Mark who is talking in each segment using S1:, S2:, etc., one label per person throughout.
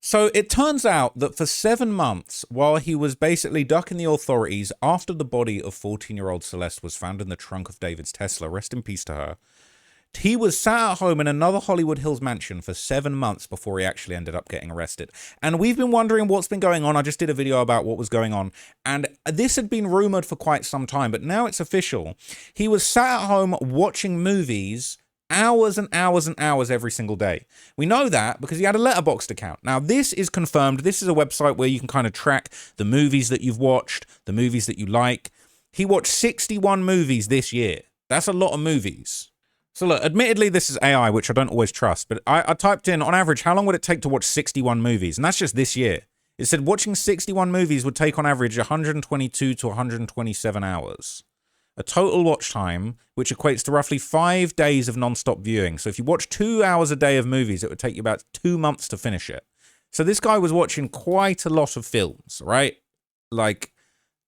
S1: So it turns out that for 7 months, while he was basically ducking the authorities after the body of 14-year-old Celeste was found in the trunk of David's Tesla, rest in peace to her, he was sat at home in another Hollywood Hills mansion for 7 months before he actually ended up getting arrested. And we've been wondering what's been going on. I just did a video about what was going on. And this had been rumored for quite some time, but now it's official. He was sat at home watching movies hours and hours and hours every single day. We know that because he had a Letterboxd account. Now, this is confirmed. This is a website where you can kind of track the movies that you've watched, the movies that you like. He watched 61 movies this year. That's a lot of movies. So look, admittedly, this is AI, which I don't always trust, but I typed in, on average, how long would it take to watch 61 movies? And that's just this year. It said watching 61 movies would take, on average, 122 to 127 hours. A total watch time, which equates to roughly 5 days of non-stop viewing. So if you watch 2 hours a day of movies, it would take you about 2 months to finish it. So this guy was watching quite a lot of films, right? Like,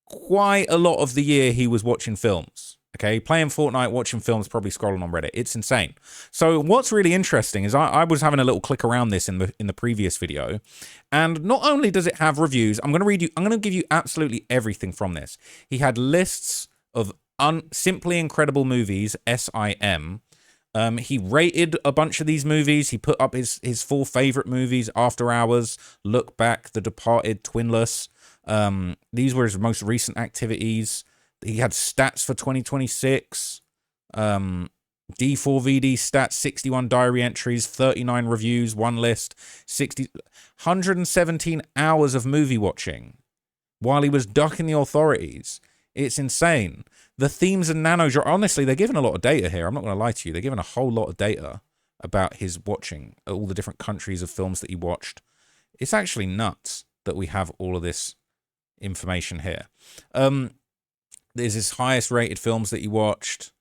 S1: quite a lot of the year he was watching films. Okay, playing Fortnite, watching films, probably scrolling on Reddit. It's insane. So what's really interesting is I was having a little click around this in the previous video, and not only does it have reviews, I'm going to give you absolutely everything from this. He had lists of simply incredible movies, SIM. He rated a bunch of these movies. He put up his 4 favorite movies: After Hours, Look Back, The Departed, Twinless. These were his most recent activities. He had stats for 2026, D4VD stats, 61 diary entries, 39 reviews, 1 list, 117 hours of movie watching while he was ducking the authorities. It's insane. The themes and honestly, they're giving a lot of data here. I'm not going to lie to you. They're giving a whole lot of data about his watching, all the different countries of films that he watched. It's actually nuts that we have all of this information here. There's his highest rated films that he watched.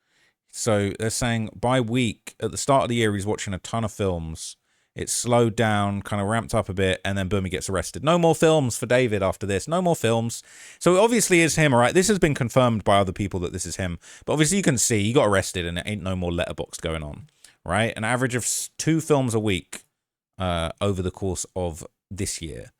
S1: So they're saying by week, at the start of the year, he's watching a ton of films. It slowed down, kind of ramped up a bit, and then boom, he gets arrested. No more films for David after this. No more films. So it obviously is him, all right? This has been confirmed by other people that this is him. But obviously you can see he got arrested and it ain't no more Letterboxd going on, right? An average of 2 films a week over the course of this year.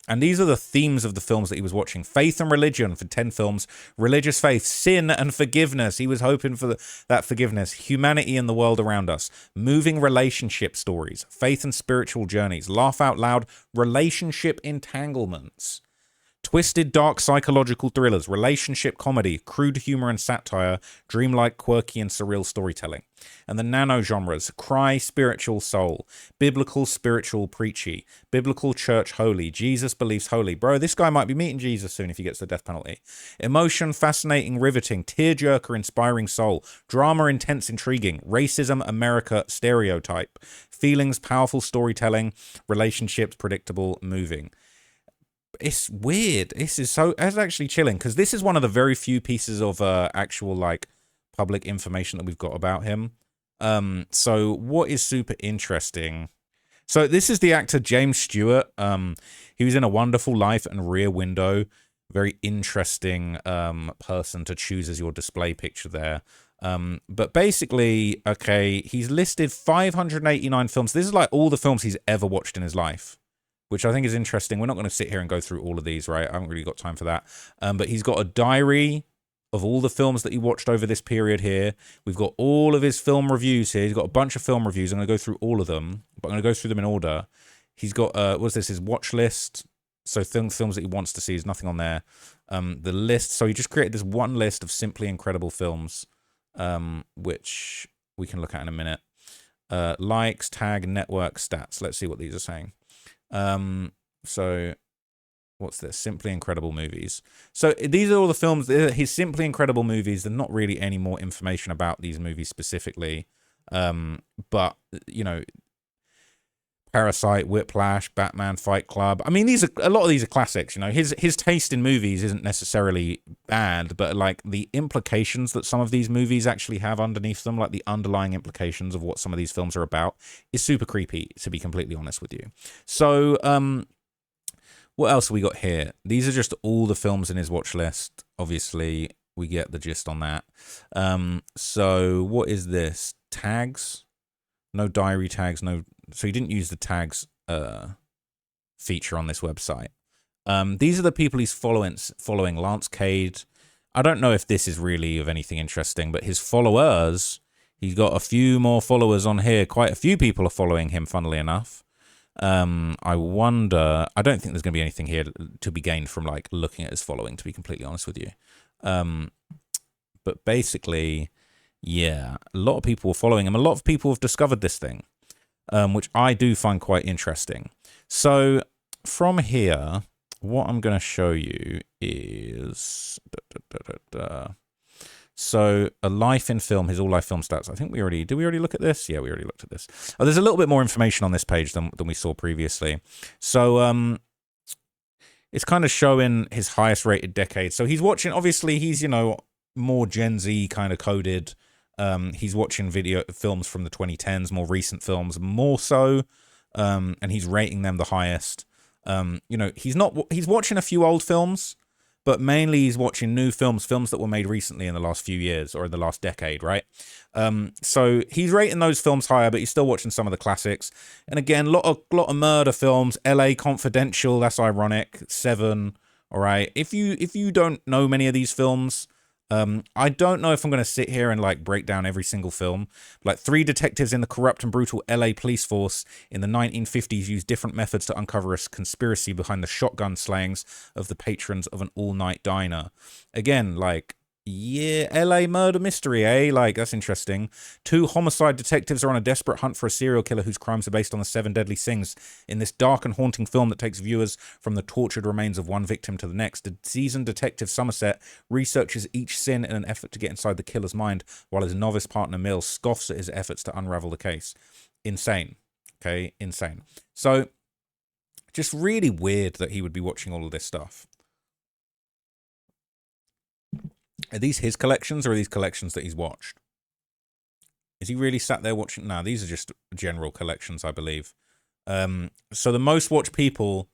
S1: And these are the themes of the films that he was watching. Faith and religion for 10 films. Religious faith, sin and forgiveness. He was hoping for that forgiveness. Humanity and the world around us. Moving relationship stories. Faith and spiritual journeys. Laugh out loud. Relationship entanglements. Twisted, dark psychological thrillers. Relationship comedy. Crude humor and satire. Dreamlike, quirky and surreal storytelling. And the nano genres: cry, spiritual soul, biblical, spiritual, preachy, biblical, church, holy, Jesus believes holy. Bro, this guy might be meeting Jesus soon if he gets the death penalty. Emotion, fascinating, riveting, tearjerker, inspiring soul, drama, intense, intriguing, racism, America, stereotype, feelings, powerful storytelling, relationships, predictable, moving. It's weird. It's actually chilling because this is one of the very few pieces of actual like public information that we've got about him. So what is super interesting? So this is the actor James Stewart. He was in A Wonderful Life and Rear Window. Very interesting person to choose as your display picture there. But basically, okay, he's listed 589 films. This is like all the films he's ever watched in his life, which I think is interesting. We're not going to sit here and go through all of these, right? I haven't really got time for that. But he's got a diary of all the films that he watched over this period here. We've got all of his film reviews here. He's got a bunch of film reviews. I'm going to go through all of them, but I'm going to go through them in order. He's got, what's this, his watch list. So films that he wants to see, there's nothing on there. The list, so he just created this one list of simply incredible films, which we can look at in a minute. Likes, tag, network, stats. Let's see what these are saying. So what's this? Simply incredible movies. So these are all the films, his simply incredible movies. There's not really any more information about these movies specifically. But, you know, Parasite, Whiplash, Batman, Fight Club. I mean, a lot of these are classics, you know. His taste in movies isn't necessarily bad, but like the implications that some of these movies actually have underneath them, like the underlying implications of what some of these films are about, is super creepy, to be completely honest with you. So, what else have we got here? These are just all the films in his watch list. Obviously, we get the gist on that. So what is this? Tags? No diary tags, no. So he didn't use the tags feature on this website. These are the people he's following. Lance Cade. I don't know if this is really of anything interesting, but his followers, he's got a few more followers on here. Quite a few people are following him, funnily enough. I wonder, I don't think there's going to be anything here to be gained from like looking at his following, to be completely honest with you. But basically, yeah, a lot of people are following him. A lot of people have discovered this thing, which I do find quite interesting. So from here, what I'm going to show you is... So a life in film, his all life film stats. I think did we already look at this? Yeah, we already looked at this. Oh, there's a little bit more information on this page than we saw previously. So it's kind of showing his highest rated decade. So he's watching, obviously he's, you know, more Gen Z kind of coded. He's watching films from the 2010s, more recent films, more so. And he's rating them the highest. You know, he's watching a few old films, but mainly he's watching new films that were made recently in the last few years or in the last decade, right? So he's rating those films higher, but he's still watching some of the classics. And again, lot of murder films. LA Confidential, that's ironic. Seven, all right. If you don't know many of these films, I don't know if I'm going to sit here and like break down every single film. Like 3 detectives in the corrupt and brutal LA police force in the 1950s used different methods to uncover a conspiracy behind the shotgun slayings of the patrons of an all-night diner. Again, like, yeah, LA murder mystery, eh? Like, that's interesting. 2 homicide detectives are on a desperate hunt for a serial killer whose crimes are based on the 7 deadly sins. In this dark and haunting film that takes viewers from the tortured remains of one victim to the next, the seasoned detective Somerset researches each sin in an effort to get inside the killer's mind, while his novice partner Mills scoffs at his efforts to unravel the case. Insane. Okay, insane. So, just really weird that he would be watching all of this stuff. Are these his collections or are these collections that he's watched? Is he really sat there watching? No, these are just general collections, I believe. So the most watched people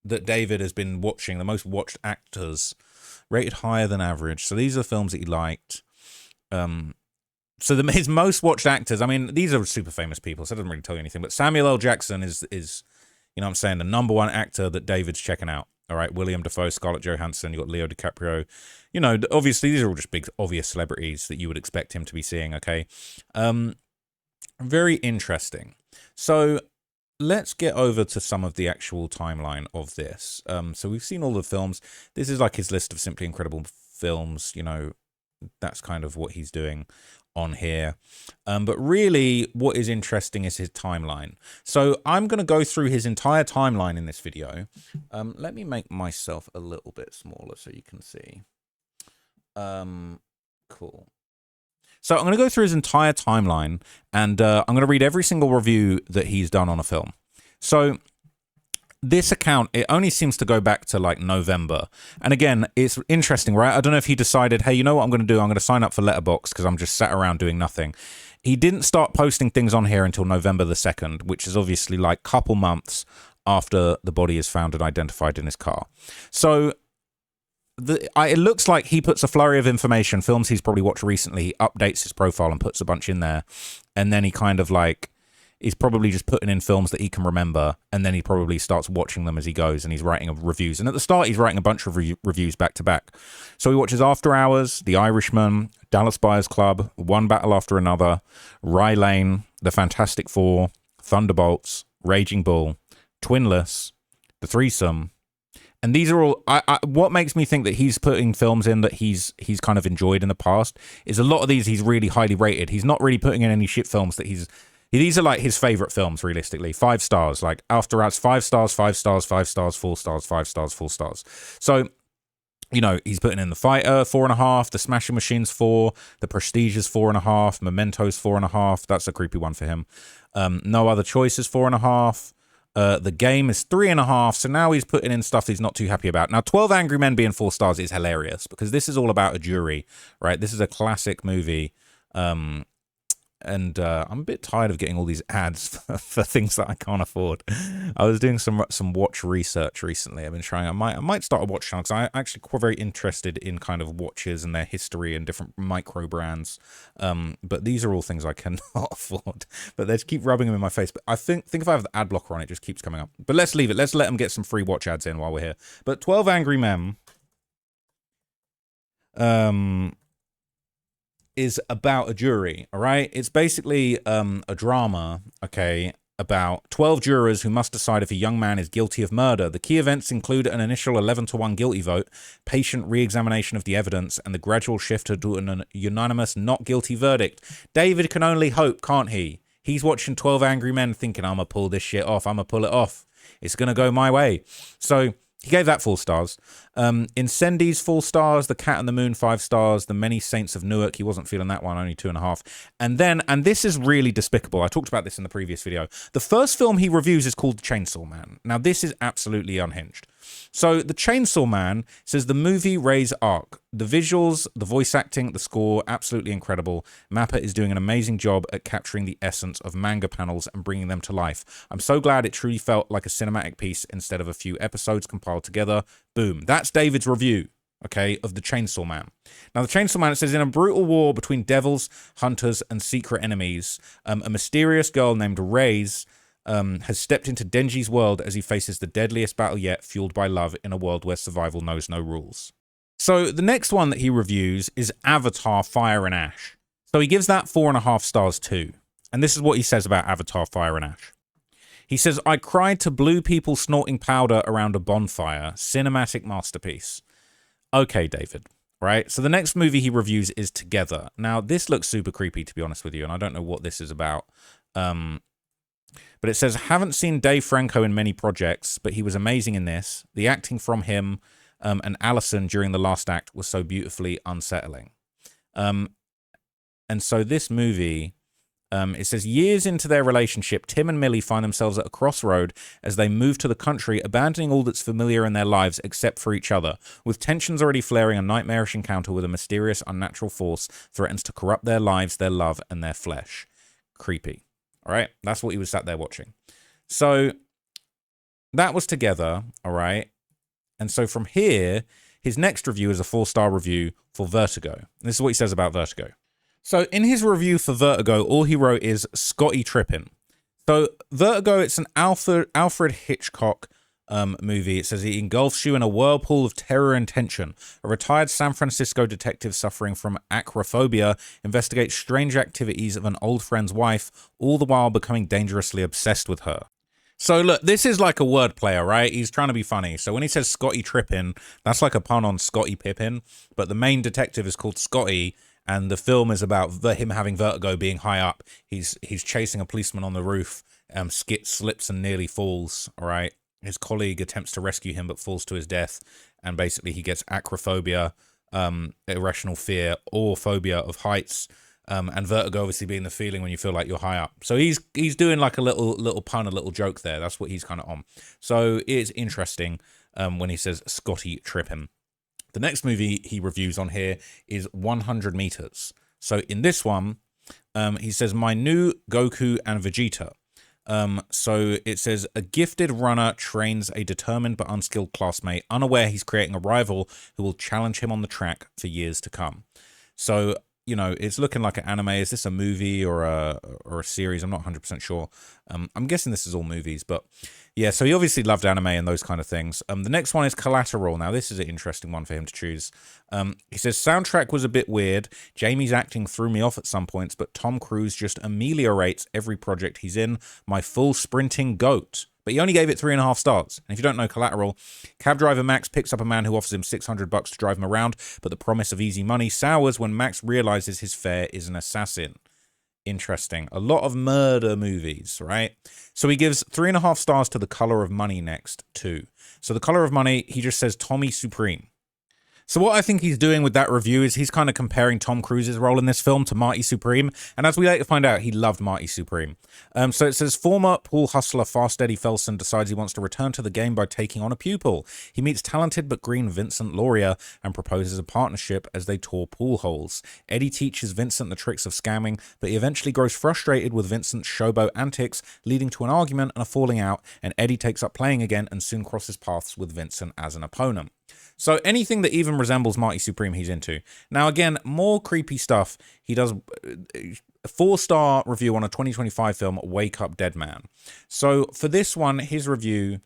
S1: that David has been watching, the most watched actors, rated higher than average. So these are the films that he liked. So his most watched actors, I mean, these are super famous people, so it doesn't really tell you anything. But Samuel L. Jackson is you know what I'm saying, the #1 actor that David's checking out. All right, William Dafoe, Scarlett Johansson, you got Leo DiCaprio. You know, obviously these are all just big, obvious celebrities that you would expect him to be seeing, okay? Very interesting. So let's get over to some of the actual timeline of this. So we've seen all the films. This is like his list of Simply Incredible films, you know, that's kind of what he's doing on here. But really what is interesting is his timeline. So I'm going to go through his entire timeline in this video. Let me make myself a little bit smaller so you can see. Cool. So I'm going to go through his entire timeline and I'm going to read every single review that he's done on a film. So this account, it only seems to go back to like November. And again, it's interesting, right? I don't know if he decided, hey, you know what I'm going to do? I'm going to sign up for Letterboxd because I'm just sat around doing nothing. He didn't start posting things on here until November the 2nd, which is obviously like a couple months after the body is found and identified in his car. So it looks like he puts a flurry of information, films he's probably watched recently, he updates his profile and puts a bunch in there. And then he kind of like, he's probably just putting in films that he can remember, and then he probably starts watching them as he goes, and he's writing reviews. And at the start, he's writing a bunch of reviews back to back. So he watches After Hours, The Irishman, Dallas Buyers Club, One Battle After Another, Rye Lane, The Fantastic Four, Thunderbolts, Raging Bull, Twinless, The Threesome. And these are all, what makes me think that he's putting films in that he's kind of enjoyed in the past is a lot of these he's really highly rated. He's not really putting in any shit films that these are like his favorite films, realistically. 5 stars, like After Hours, 5 stars, 5 stars, 5 stars, 4 stars, 5 stars, 4 stars. So, you know, he's putting in The Fighter, 4.5, The Smashing Machines, 4, The Prestige is 4.5, Memento's 4.5. That's a creepy one for him. No Other Choices, 4.5. The Game is 3.5. So now he's putting in stuff he's not too happy about. Now, 12 Angry Men being 4 stars is hilarious because this is all about a jury, right? This is a classic movie. I'm a bit tired of getting all these ads for things that I can't afford. I was doing some watch research recently. I've been trying. I might start a watch channel because I'm actually quite very interested in kind of watches and their history and different micro brands. But these are all things I cannot afford. But they just keep rubbing them in my face. But I think if I have the ad blocker on, it just keeps coming up. But let's leave it. Let's let them get some free watch ads in while we're here. But 12 Angry Men is about a jury, all right? It's basically a drama, okay, about 12 jurors who must decide if a young man is guilty of murder. The key events include an initial 11-1 guilty vote, patient re-examination of the evidence, and the gradual shift to an unanimous not guilty verdict. David can only hope, can't he? He's watching 12 Angry Men thinking, I'm going to pull this shit off. I'm going to pull it off. It's going to go my way. So he gave that 4 stars. Incendies 4 stars. The Cat and the Moon 5 stars. The Many Saints of Newark. He wasn't feeling that one. Only 2.5. And then, and this is really despicable. I talked about this in the previous video. The first film he reviews is called Chainsaw Man. Now this is absolutely unhinged. So the Chainsaw Man says the movie Ray's arc. The visuals, the voice acting, the score, absolutely incredible. Mappa is doing an amazing job at capturing the essence of manga panels and bringing them to life. I'm so glad it truly felt like a cinematic piece instead of a few episodes compiled together. Boom. That's David's review, okay, of the Chainsaw Man. Now, the Chainsaw Man, it says, in a brutal war between devils, hunters, and secret enemies, a mysterious girl named Reyes has stepped into Denji's world as he faces the deadliest battle yet, fueled by love in a world where survival knows no rules. So the next one that he reviews is Avatar Fire and Ash. So he gives that 4.5 stars too. And this is what he says about Avatar Fire and Ash. He says, I cried to blue people snorting powder around a bonfire. Cinematic masterpiece. Okay, David. Right? So the next movie he reviews is Together. Now, this looks super creepy, to be honest with you, and I don't know what this is about. But it says, haven't seen Dave Franco in many projects, but he was amazing in this. The acting from him and Allison during the last act was so beautifully unsettling. And so this movie, it says, years into their relationship, Tim and Millie find themselves at a crossroad as they move to the country, abandoning all that's familiar in their lives except for each other. With tensions already flaring, a nightmarish encounter with a mysterious, unnatural force threatens to corrupt their lives, their love, and their flesh. Creepy. All right, that's what he was sat there watching. So that was Together, all right? And so from here, his next review is a 4-star review for Vertigo. And this is what he says about Vertigo. So in his review for Vertigo, all he wrote is Scotty tripping. So Vertigo, it's an Alfred Hitchcock movie. It says he engulfs you in a whirlpool of terror and tension. A retired San Francisco detective suffering from acrophobia investigates strange activities of an old friend's wife, all the while becoming dangerously obsessed with her. So look, this is like a wordplay, all right? He's trying to be funny. So when he says Scotty tripping, that's like a pun on Scottie Pippen, but the main detective is called Scotty, and the film is about him having vertigo, being high up. He's chasing a policeman on the roof, slips and nearly falls, all right? His colleague attempts to rescue him but falls to his death, and basically he gets acrophobia, irrational fear, or phobia of heights, and vertigo obviously being the feeling when you feel like you're high up. So he's doing like a little pun, a little joke there. That's what he's kind of on. So it's interesting when he says Scotty tripping. The next movie he reviews on here is 100 Meters. So in this one, he says, my new Goku and Vegeta. So it says, a gifted runner trains a determined but unskilled classmate, unaware he's creating a rival who will challenge him on the track for years to come. So, you know, it's looking like an anime. Is this a movie or a series? I'm not 100% sure. I'm guessing this is all movies, but yeah, so he obviously loved anime and those kind of things. The next one is Collateral. Now, this is an interesting one for him to choose. He says, soundtrack was a bit weird. Jamie's acting threw me off at some points, but Tom Cruise just ameliorates every project he's in. My full sprinting goat. But he only gave it 3.5 stars. And if you don't know Collateral, cab driver Max picks up a man who offers him $600 to drive him around, but the promise of easy money sours when Max realizes his fare is an assassin. Interesting. A lot of murder movies, right? So he gives 3.5 stars to The Color of Money next, too. So The Color of Money, he just says Tommy Supreme. So what I think he's doing with that review is he's kind of comparing Tom Cruise's role in this film to Marty Supreme. And as we later find out, he loved Marty Supreme. So it says, former pool hustler Fast Eddie Felson decides he wants to return to the game by taking on a pupil. He meets talented but green Vincent Lauria and proposes a partnership as they tour pool holes. Eddie teaches Vincent the tricks of scamming, but he eventually grows frustrated with Vincent's showboat antics, leading to an argument and a falling out, and Eddie takes up playing again and soon crosses paths with Vincent as an opponent. So anything that even resembles Marty Supreme, he's into. Now, again, more creepy stuff. He does a 4-star review on a 2025 film, Wake Up Dead Man. So for this one, his review,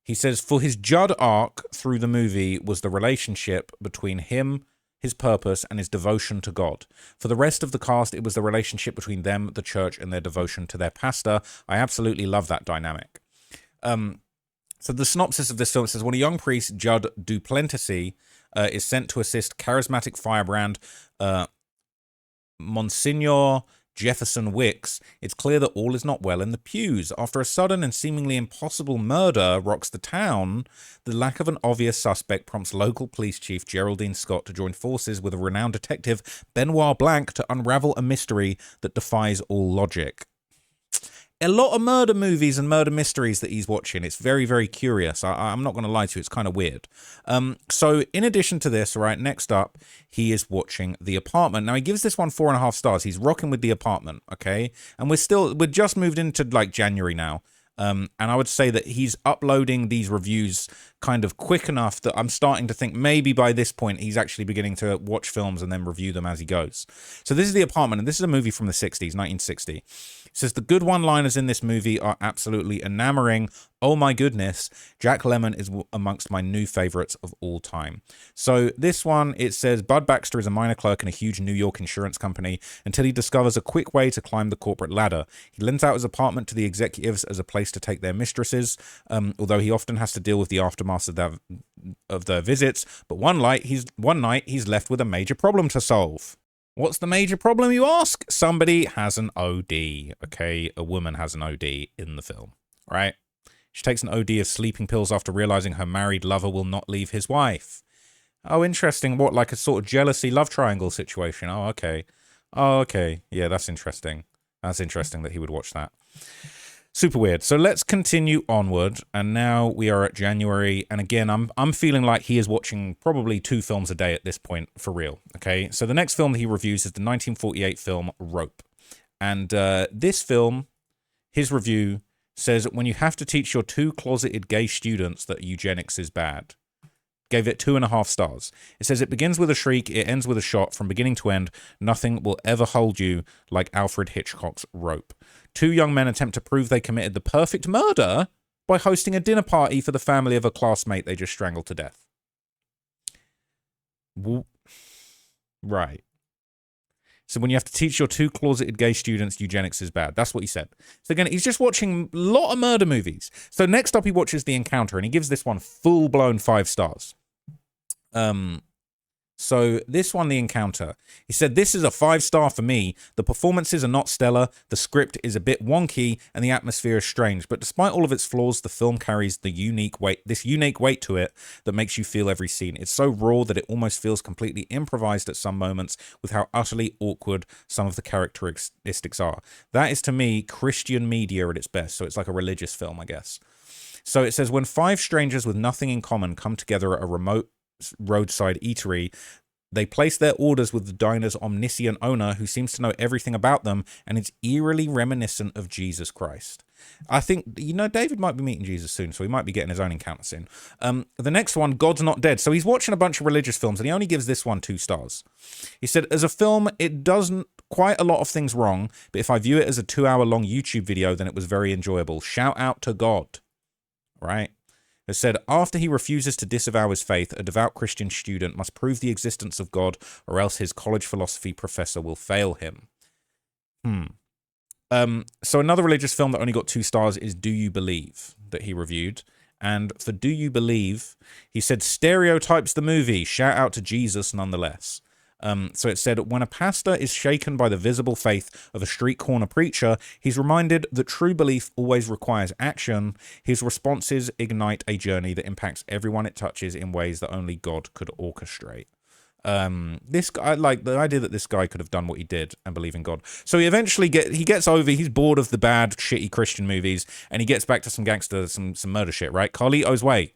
S1: he says, for his Judd arc through the movie was the relationship between him, his purpose, and his devotion to God. For the rest of the cast, it was the relationship between them, the church, and their devotion to their pastor. I absolutely love that dynamic. So the synopsis of this film says, when a young priest, Judd Duplantis, is sent to assist charismatic firebrand Monsignor Jefferson Wicks, it's clear that all is not well in the pews. After a sudden and seemingly impossible murder rocks the town, the lack of an obvious suspect prompts local police chief Geraldine Scott to join forces with a renowned detective, Benoit Blanc, to unravel a mystery that defies all logic. A lot of murder movies and murder mysteries that he's watching. It's very, very curious. I'm not going to lie to you. It's kind of weird. So in addition to this, right, next up, he is watching The Apartment. Now, he gives this one 4.5 stars. He's rocking with The Apartment, okay? And we're just moved into, like, January now. And I would say that he's uploading these reviews kind of quick enough that I'm starting to think maybe by this point he's actually beginning to watch films and then review them as he goes. So this is The Apartment, and this is a movie from the 60s, 1960. It says, the good one-liners in this movie are absolutely enamoring. Oh my goodness, Jack Lemmon is amongst my new favorites of all time. So this one, it says, Bud Baxter is a minor clerk in a huge New York insurance company until he discovers a quick way to climb the corporate ladder. He lends out his apartment to the executives as a place to take their mistresses, although he often has to deal with the aftermath of their visits. But one night, he's left with a major problem to solve. What's the major problem, you ask? Somebody has an OD, okay? A woman has an OD in the film, right? She takes an OD of sleeping pills after realizing her married lover will not leave his wife. Oh, interesting. What, like a sort of jealousy love triangle situation? Oh, okay. Oh, okay. Yeah, that's interesting. That's interesting that he would watch that. Super weird. So let's continue onward. And now we are at January. And again, I'm feeling like he is watching probably 2 films a day at this point, for real. Okay. So the next film he reviews is the 1948 film Rope. And this film, his review says, when you have to teach your 2 closeted gay students that eugenics is bad. Gave it 2.5 stars. It says, it begins with a shriek, it ends with a shot. From beginning to end, nothing will ever hold you like Alfred Hitchcock's Rope. 2 young men attempt to prove they committed the perfect murder by hosting a dinner party for the family of a classmate they just strangled to death. Right. So when you have to teach your 2 closeted gay students eugenics is bad. That's what he said. So again, he's just watching a lot of murder movies. So next up, he watches The Encounter, and he gives this one full-blown 5 stars. So this one, The Encounter, he said, this is a 5-star for me. The performances are not stellar, the script is a bit wonky, and the atmosphere is strange. But despite all of its flaws, the film carries this unique weight to it that makes you feel every scene. It's so raw that it almost feels completely improvised at some moments with how utterly awkward some of the characteristics are. That is, to me, Christian media at its best. So it's like a religious film, I guess. So it says, when 5 strangers with nothing in common come together at a remote roadside eatery, they place their orders with the diner's omniscient owner who seems to know everything about them, and it's eerily reminiscent of Jesus Christ. I think, David might be meeting Jesus soon, so he might be getting his own encounter soon. The next one, God's Not Dead. So he's watching a bunch of religious films, and he only gives this one 2 stars. He said, as a film, it doesn't quite a lot of things wrong, but if I view it as a 2-hour-long YouTube video, then it was very enjoyable. Shout out to God. Right? It said, after he refuses to disavow his faith, a devout Christian student must prove the existence of God, or else his college philosophy professor will fail him. So another religious film that only got 2 stars is Do You Believe, that he reviewed. And for Do You Believe, he said, stereotypes the movie. Shout out to Jesus nonetheless. So it said, when a pastor is shaken by the visible faith of a street corner preacher, he's reminded that true belief always requires action. His responses ignite a journey that impacts everyone it touches in ways that only God could orchestrate. This guy, like the idea that this guy could have done what he did and believe in God. So he eventually gets over, he's bored of the bad, shitty Christian movies, and he gets back to some gangster, some murder shit, right? Carlito's Way.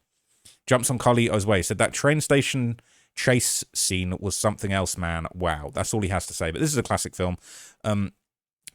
S1: Jumps on Carlito's Way. Said that train station chase scene was something else, man. Wow. That's all he has to say. But this is a classic film.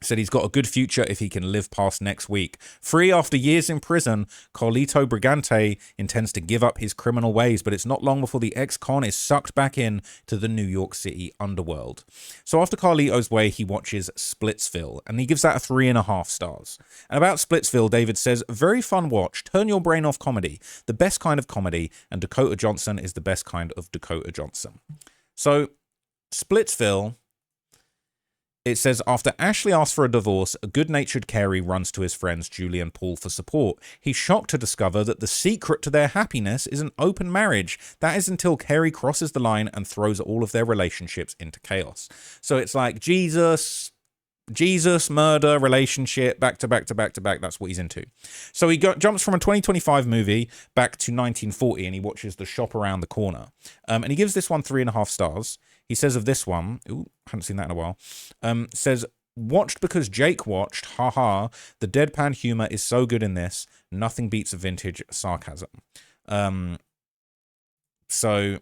S1: Said he's got a good future if he can live past next week. Free after years in prison, Carlito Brigante intends to give up his criminal ways, but it's not long before the ex-con is sucked back in to the New York City underworld. So after Carlito's Way, he watches Splitsville, and he gives that a 3.5 stars. And about Splitsville, David says, very fun watch, turn your brain off comedy, the best kind of comedy, and Dakota Johnson is the best kind of Dakota Johnson. So, Splitsville... It says, after Ashley asks for a divorce, a good-natured Carey runs to his friends Julie and Paul for support. He's shocked to discover that the secret to their happiness is an open marriage. That is until Carey crosses the line and throws all of their relationships into chaos. So it's like Jesus, murder, relationship, back to back to back to back. That's what he's into. So he jumps from a 2025 movie back to 1940, and he watches The Shop Around the Corner. And he gives this one 3.5 stars. He says of this one, ooh, haven't seen that in a while, says, watched because Jake watched, haha, the deadpan humor is so good in this, nothing beats a vintage sarcasm. So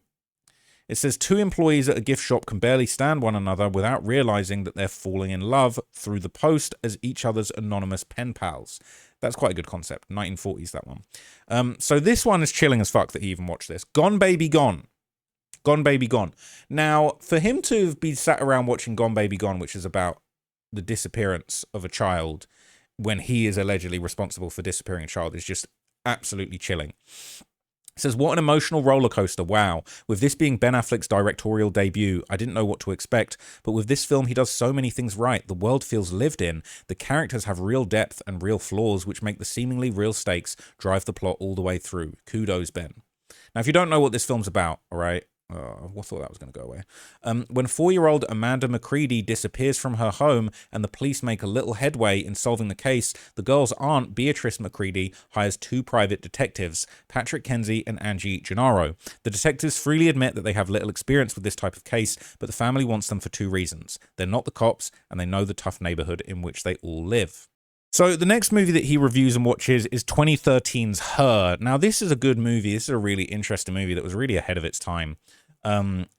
S1: it says, two employees at a gift shop can barely stand one another without realizing that they're falling in love through the post as each other's anonymous pen pals. That's quite a good concept. 1940s, that one. So this one is chilling as fuck that he even watched this. Gone Baby Gone. Gone Baby Gone. Now, for him to be sat around watching Gone Baby Gone, which is about the disappearance of a child when he is allegedly responsible for disappearing a child, is just absolutely chilling. It says, what an emotional roller coaster. Wow. With this being Ben Affleck's directorial debut, I didn't know what to expect, but with this film, he does so many things right. The world feels lived in. The characters have real depth and real flaws, which make the seemingly real stakes drive the plot all the way through. Kudos, Ben. Now, if you don't know what this film's about, all right, I thought that was going to go away. When 4-year-old Amanda McCready disappears from her home and the police make a little headway in solving the case, the girl's aunt, Beatrice McCready, hires 2 private detectives, Patrick Kenzie and Angie Gennaro. The detectives freely admit that they have little experience with this type of case, but the family wants them for 2 reasons. They're not the cops, and they know the tough neighborhood in which they all live. So the next movie that he reviews and watches is 2013's Her. Now, this is a good movie. This is a really interesting movie that was really ahead of its time.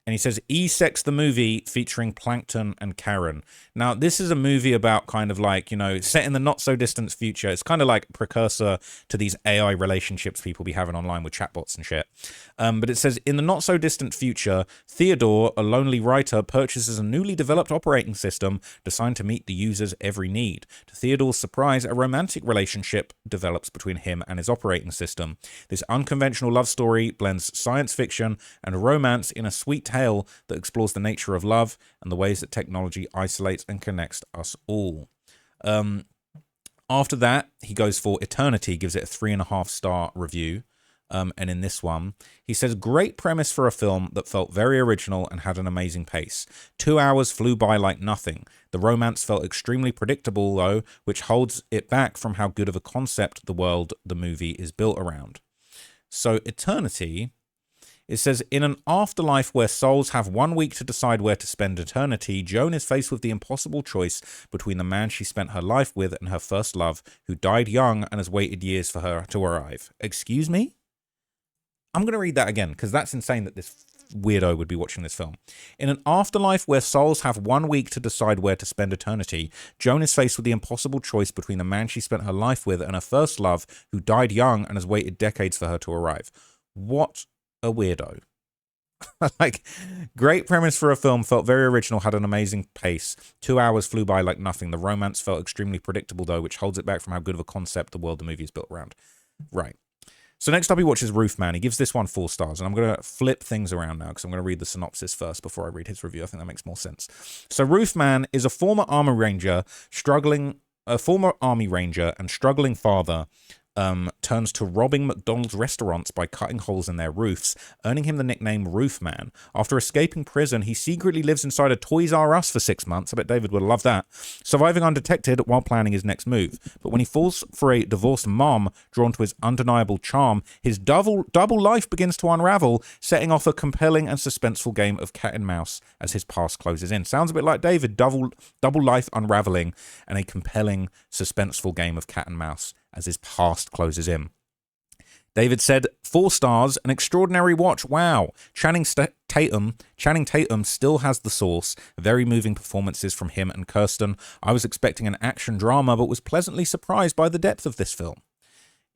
S1: And he says, E-Sex the movie featuring Plankton and Karen. Now, this is a movie about kind of like, you know, set in the not-so-distant future. It's kind of like precursor to these AI relationships people be having online with chatbots and shit. But it says, in the not-so-distant future, Theodore, a lonely writer, purchases a newly developed operating system designed to meet the user's every need. To Theodore's surprise, a romantic relationship develops between him and his operating system. This unconventional love story blends science fiction and romance in a sweet tale that explores the nature of love and the ways that technology isolates and connects us all. After that, he goes for Eternity, gives it a 3.5-star review. And in this one, he says, great premise for a film that felt very original and had an amazing pace. 2 hours flew by like nothing. The romance felt extremely predictable, though, which holds it back from how good of a concept the world the movie is built around. So Eternity... It says, in an afterlife where souls have 1 week to decide where to spend eternity, Joan is faced with the impossible choice between the man she spent her life with and her first love, who died young and has waited years for her to arrive. Excuse me? I'm going to read that again, because that's insane that this weirdo would be watching this film. In an afterlife where souls have 1 week to decide where to spend eternity, Joan is faced with the impossible choice between the man she spent her life with and her first love, who died young and has waited decades for her to arrive. What a weirdo. Like, great premise for a film, felt very original, had an amazing pace. 2 hours flew by like nothing. The romance felt extremely predictable, though, which holds it back from how good of a concept the world the movie is built around. Right. So next up, he watches Roofman. He gives this one 4 stars, and I'm going to flip things around now because I'm going to read the synopsis first before I read his review. I think that makes more sense. So Roofman is a former Army Ranger and struggling father turns to robbing McDonald's restaurants by cutting holes in their roofs, earning him the nickname Roof Man. After escaping prison, he secretly lives inside a Toys R Us for 6 months. I bet David would love that. Surviving undetected while planning his next move. But when he falls for a divorced mom drawn to his undeniable charm, his double life begins to unravel, setting off a compelling and suspenseful game of cat and mouse as his past closes in. Sounds a bit like David, double life unraveling and a compelling, suspenseful game of cat and mouse as his past closes in. David said, 4 stars, an extraordinary watch. Wow. Channing Tatum still has the sauce. Very moving performances from him and Kirsten. I was expecting an action drama, but was pleasantly surprised by the depth of this film.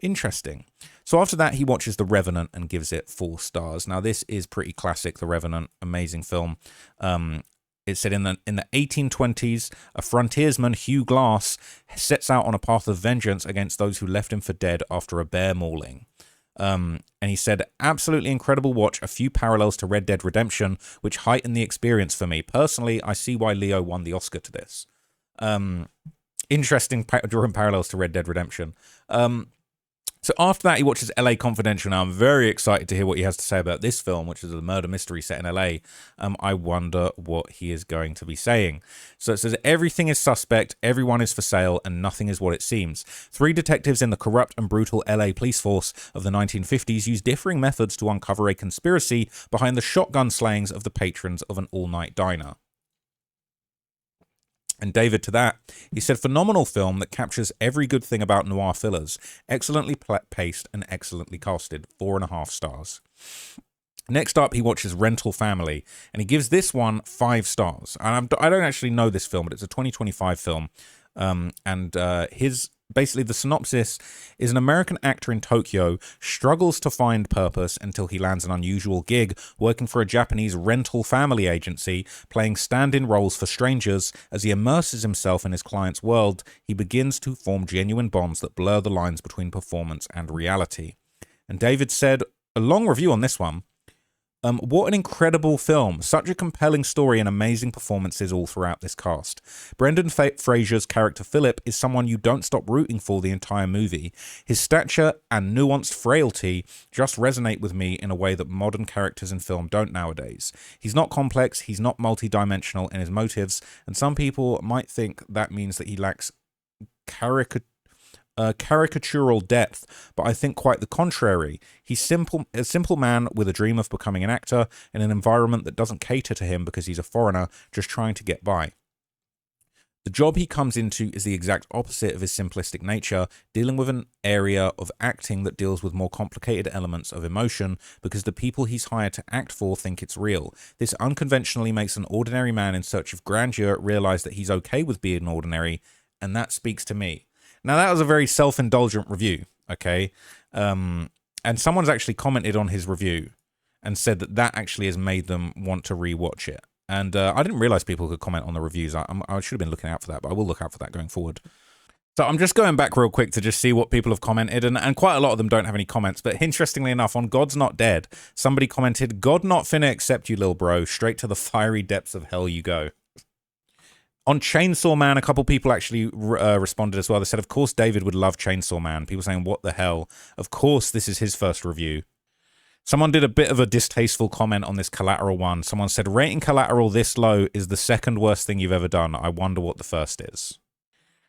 S1: Interesting. So after that, he watches The Revenant and gives it 4 stars. Now, this is pretty classic, The Revenant. Amazing film. It said in the 1820s, a frontiersman, Hugh Glass, sets out on a path of vengeance against those who left him for dead after a bear mauling. And he said, absolutely incredible watch, a few parallels to Red Dead Redemption, which heightened the experience for me. Personally, I see why Leo won the Oscar to this. Interesting drawing parallels to Red Dead Redemption. So after that, he watches LA Confidential. Now, I'm very excited to hear what he has to say about this film, which is a murder mystery set in LA. I wonder what he is going to be saying. So it says, everything is suspect, everyone is for sale, and nothing is what it seems. 3 detectives in the corrupt and brutal LA police force of the 1950s use differing methods to uncover a conspiracy behind the shotgun slayings of the patrons of an all-night diner. And David to that, he said, phenomenal film that captures every good thing about noir thrillers. Excellently paced and excellently casted. 4.5 stars. Next up, he watches Rental Family, and he gives this one 5 stars. And I don't actually know this film, but it's a 2025 film. Basically, the synopsis is an American actor in Tokyo struggles to find purpose until he lands an unusual gig working for a Japanese rental family agency, playing stand-in roles for strangers. As he immerses himself in his client's world, he begins to form genuine bonds that blur the lines between performance and reality. And David said, a long review on this one. What an incredible film. Such a compelling story and amazing performances all throughout this cast. Brendan Fraser's character Philip is someone you don't stop rooting for the entire movie. His stature and nuanced frailty just resonate with me in a way that modern characters in film don't nowadays. He's not complex, he's not multi-dimensional in his motives, and some people might think that means that he lacks caricatural depth, but I think quite the contrary. He's a simple man with a dream of becoming an actor in an environment that doesn't cater to him because he's a foreigner just trying to get by. The job he comes into is the exact opposite of his simplistic nature, dealing with an area of acting that deals with more complicated elements of emotion because the people he's hired to act for think it's real. This unconventionally makes an ordinary man in search of grandeur realize that he's okay with being ordinary, and that speaks to me. Now, that was a very self-indulgent review, okay? And someone's actually commented on his review and said that actually has made them want to rewatch it. And I didn't realize people could comment on the reviews. I should have been looking out for that, but I will look out for that going forward. So I'm just going back real quick to just see what people have commented, and quite a lot of them don't have any comments. But interestingly enough, on God's Not Dead, somebody commented, God not finna accept you, lil bro. Straight to the fiery depths of hell you go. On Chainsaw Man, a couple people actually responded as well. They said, of course, David would love Chainsaw Man. People saying, what the hell? Of course, this is his first review. Someone did a bit of a distasteful comment on this Collateral one. Someone said, rating Collateral this low is the second worst thing you've ever done. I wonder what the first is.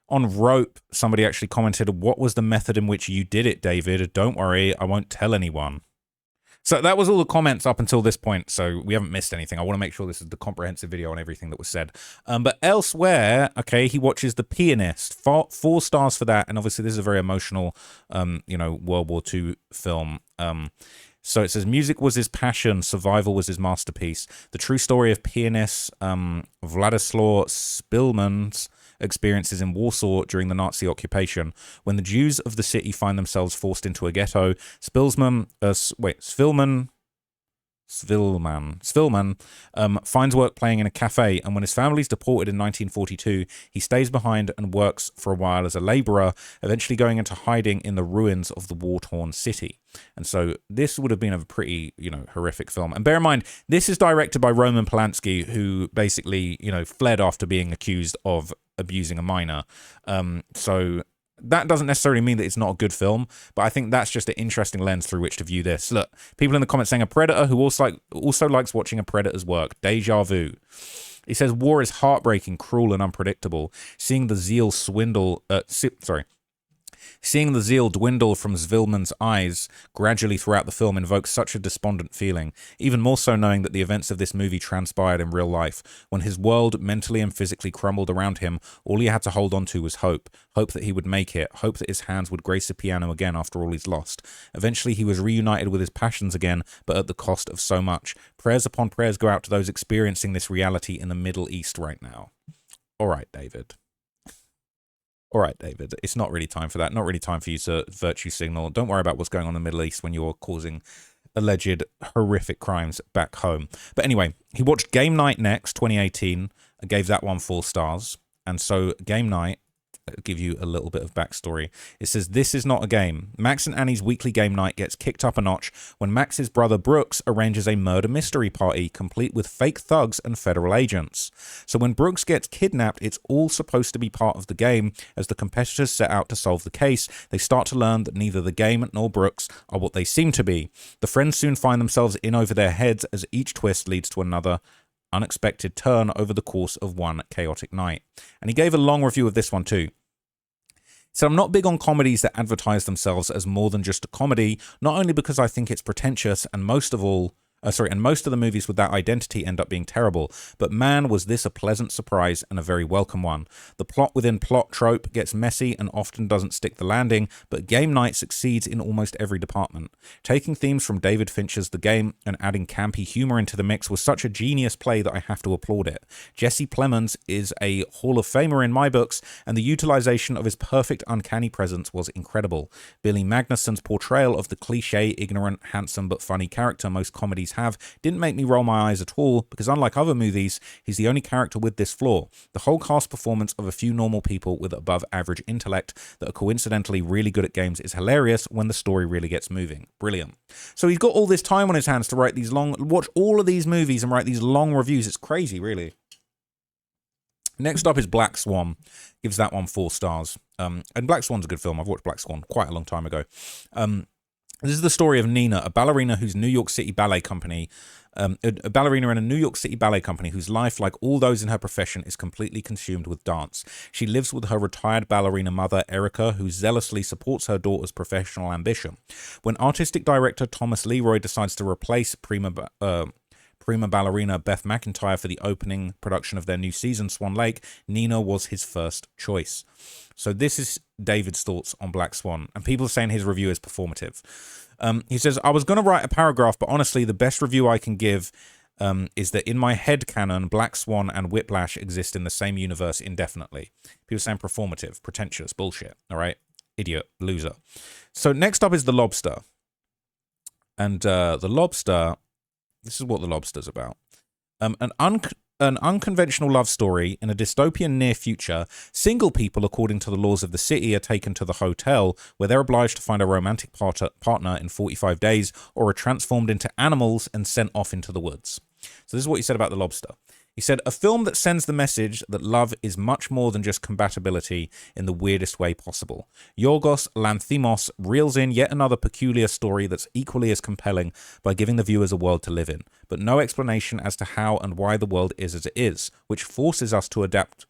S1: On Rope, somebody actually commented, what was the method in which you did it, David? Don't worry, I won't tell anyone. So that was all the comments up until this point, so we haven't missed anything. I want to make sure this is the comprehensive video on everything that was said. But elsewhere, okay, he watches The Pianist. 4 stars for that, and obviously this is a very emotional, World War II film. So it says, music was his passion, survival was his masterpiece. The true story of pianist Władysław Szpilman's experiences in Warsaw during the Nazi occupation. When the Jews of the city find themselves forced into a ghetto, Spilman finds work playing in a cafe, and when his family's deported in 1942, he stays behind and works for a while as a laborer, eventually going into hiding in the ruins of the war-torn city. And so this would have been a pretty, horrific film. And bear in mind, this is directed by Roman Polanski, who basically, fled after being accused of abusing a minor. So that doesn't necessarily mean that it's not a good film, but I think that's just an interesting lens through which to view this. Look, people in the comments saying a predator who also likes watching a predator's work. Deja vu. He says war is heartbreaking, cruel, and unpredictable. Seeing the zeal dwindle from Zvillman's eyes gradually throughout the film invokes such a despondent feeling, even more so knowing that the events of this movie transpired in real life. When his world mentally and physically crumbled around him, all he had to hold on to was hope. Hope that he would make it. Hope that his hands would grace a piano again after all he's lost. Eventually he was reunited with his passions again, but at the cost of so much. Prayers upon prayers go out to those experiencing this reality in the Middle East right now. All right, David. All right, David, it's not really time for that. Not really time for you to virtue signal. Don't worry about what's going on in the Middle East when you're causing alleged horrific crimes back home. But anyway, he watched Game Night next, 2018, and gave that one 4 stars. And so Game Night, I'll give you a little bit of backstory. It says, this is not a game. Max and Annie's weekly game night gets kicked up a notch when Max's brother Brooks arranges a murder mystery party complete with fake thugs and federal agents. So when Brooks gets kidnapped, it's all supposed to be part of the game. As the competitors set out to solve the case, they start to learn that neither the game nor Brooks are what they seem to be. The friends soon find themselves in over their heads as each twist leads to another unexpected turn over the course of one chaotic night. And he gave a long review of this one too. So I'm not big on comedies that advertise themselves as more than just a comedy, not only because I think it's pretentious and most of the movies with that identity end up being terrible, but man, was this a pleasant surprise and a very welcome one. The plot within plot trope gets messy and often doesn't stick the landing, but Game Night succeeds in almost every department. Taking themes from David Fincher's The Game and adding campy humor into the mix was such a genius play that I have to applaud it. Jesse Plemons is a Hall of Famer in my books, and the utilization of his perfect uncanny presence was incredible. Billy Magnuson's portrayal of the cliche, ignorant, handsome but funny character most comedies have didn't make me roll my eyes at all, because unlike other movies, he's the only character with this flaw. The whole cast performance of a few normal people with above average intellect that are coincidentally really good at games is hilarious when the story really gets moving. Brilliant. So he's got all this time on his hands to watch all of these movies and write these long reviews. It's crazy, really. Next up is Black Swan. Gives that one 4 stars. And Black Swan's a good film. I've watched Black Swan quite a long time ago. This is the story of Nina, a ballerina whose New York City ballet company, a ballerina in a New York City ballet company whose life, like all those in her profession, is completely consumed with dance. She lives with her retired ballerina mother, Erica, who zealously supports her daughter's professional ambition. When artistic director Thomas Leroy decides to replace prima ballerina Beth McIntyre for the opening production of their new season, Swan Lake, Nina was his first choice. So this is David's thoughts on Black Swan, and people are saying his review is performative. He says, I was going to write a paragraph, but honestly, the best review I can give is that in my head canon, Black Swan and Whiplash exist in the same universe indefinitely. People saying performative, pretentious, bullshit, all right? Idiot, loser. So next up is The Lobster. And The Lobster, this is what The Lobster's about. An unconventional love story in a dystopian near future. Single people, according to the laws of the city, are taken to the hotel where they're obliged to find a romantic partner in 45 days or are transformed into animals and sent off into the woods. So this is what he said about The Lobster. He said, a film that sends the message that love is much more than just compatibility in the weirdest way possible. Yorgos Lanthimos reels in yet another peculiar story that's equally as compelling by giving the viewers a world to live in, but no explanation as to how and why the world is as it is, which forces us to adapt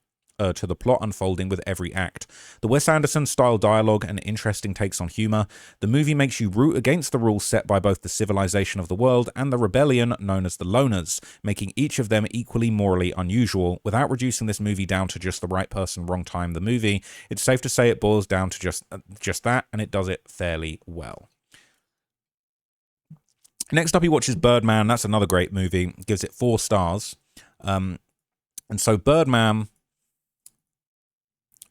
S1: to the plot unfolding with every act. The Wes Anderson-style dialogue and interesting takes on humor. The movie makes you root against the rules set by both the civilization of the world and the rebellion known as the Loners, making each of them equally morally unusual. Without reducing this movie down to just the right person, wrong time, the movie, it's safe to say it boils down to just that, and it does it fairly well. Next up, he watches Birdman. That's another great movie. Gives it 4 stars. And so Birdman...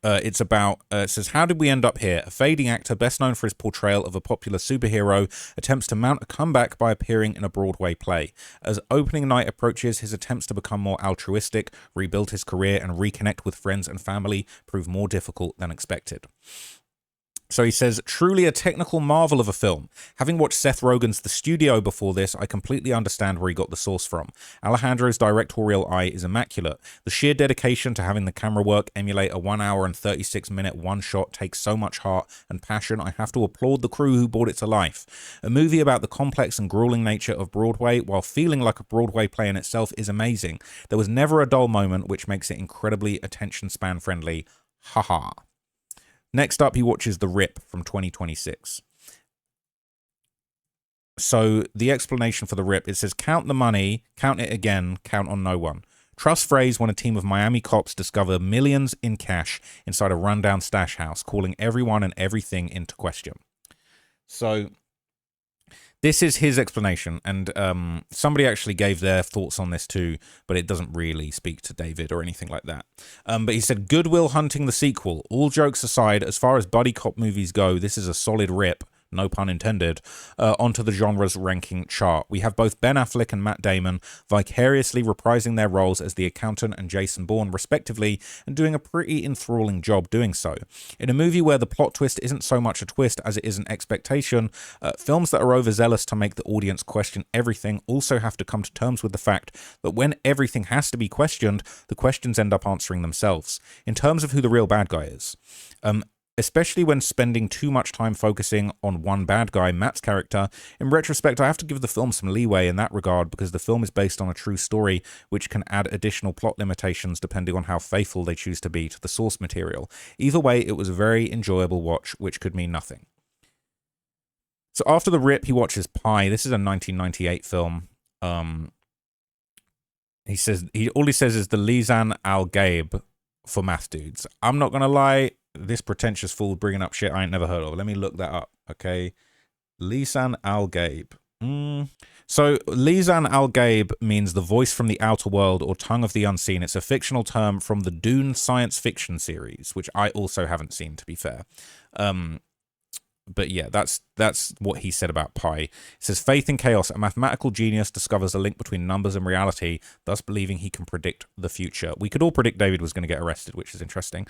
S1: it says, how did we end up here? A fading actor, best known for his portrayal of a popular superhero, attempts to mount a comeback by appearing in a Broadway play. As opening night approaches, his attempts to become more altruistic, rebuild his career, and reconnect with friends and family prove more difficult than expected. So he says, truly a technical marvel of a film. Having watched Seth Rogen's The Studio before this, I completely understand where he got the source from. Alejandro's directorial eye is immaculate. The sheer dedication to having the camera work emulate a 1 hour and 36-minute one-shot takes so much heart and passion. I have to applaud the crew who brought it to life. A movie about the complex and grueling nature of Broadway, while feeling like a Broadway play in itself, is amazing. There was never a dull moment, which makes it incredibly attention span friendly. Haha. Next up, he watches The Rip from 2026. So the explanation for The Rip, it says, count the money, count it again, count on no one. Trust phrase when a team of Miami cops discover millions in cash inside a rundown stash house, calling everyone and everything into question. So this is his explanation, and somebody actually gave their thoughts on this too, but it doesn't really speak to David or anything like that. But he said, Good Will Hunting the sequel. All jokes aside, as far as buddy cop movies go, this is a solid rip, no pun intended, onto the genre's ranking chart. We have both Ben Affleck and Matt Damon vicariously reprising their roles as the accountant and Jason Bourne, respectively, and doing a pretty enthralling job doing so. In a movie where the plot twist isn't so much a twist as it is an expectation, films that are overzealous to make the audience question everything also have to come to terms with the fact that when everything has to be questioned, the questions end up answering themselves. In terms of who the real bad guy is, especially when spending too much time focusing on one bad guy, Matt's character. In retrospect, I have to give the film some leeway in that regard because the film is based on a true story, which can add additional plot limitations depending on how faithful they choose to be to the source material. Either way, it was a very enjoyable watch, which could mean nothing. So after The Rip, he watches Pi. This is a 1998 film. He says all he says is the Lisan Al Gaib for math dudes. I'm not gonna lie. This pretentious fool bringing up shit I ain't never heard of. Let me look that up, okay? Lisan Al Gaib. So, Lisan Al Gaib means the voice from the outer world or tongue of the unseen. It's a fictional term from the Dune science fiction series, which I also haven't seen, to be fair. But yeah, that's what he said about Pi. It says, faith in chaos. A mathematical genius discovers a link between numbers and reality, thus believing he can predict the future. We could all predict David was going to get arrested, which is interesting.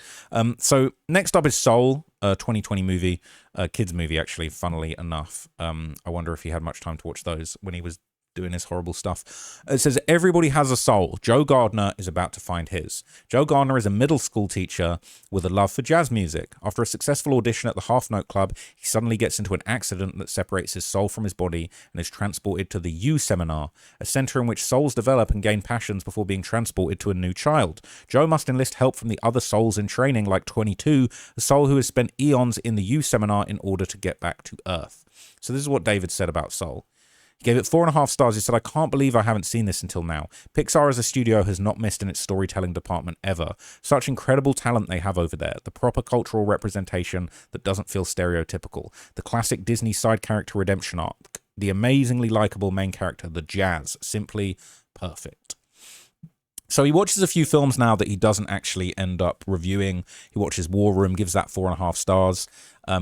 S1: So next up is Soul, a 2020 movie, a kids movie, actually, funnily enough. I wonder if he had much time to watch those when he was doing his horrible stuff. It says, everybody has a soul. Joe Gardner is about to find his. Joe Gardner is a middle school teacher with a love for jazz music. After a successful audition at the Half Note Club, he suddenly gets into an accident that separates his soul from his body and is transported to the U Seminar, a center in which souls develop and gain passions before being transported to a new child. Joe must enlist help from the other souls in training, like 22, a soul who has spent eons in the U Seminar in order to get back to Earth. So this is what David said about Soul. He gave it 4.5 stars. He said, I can't believe I haven't seen this until now. Pixar as a studio has not missed in its storytelling department ever. Such incredible talent they have over there. The proper cultural representation that doesn't feel stereotypical. The classic Disney side character redemption arc. The amazingly likable main character, the jazz. Simply perfect. So he watches a few films now that he doesn't actually end up reviewing. He watches War Room, gives that 4.5 stars.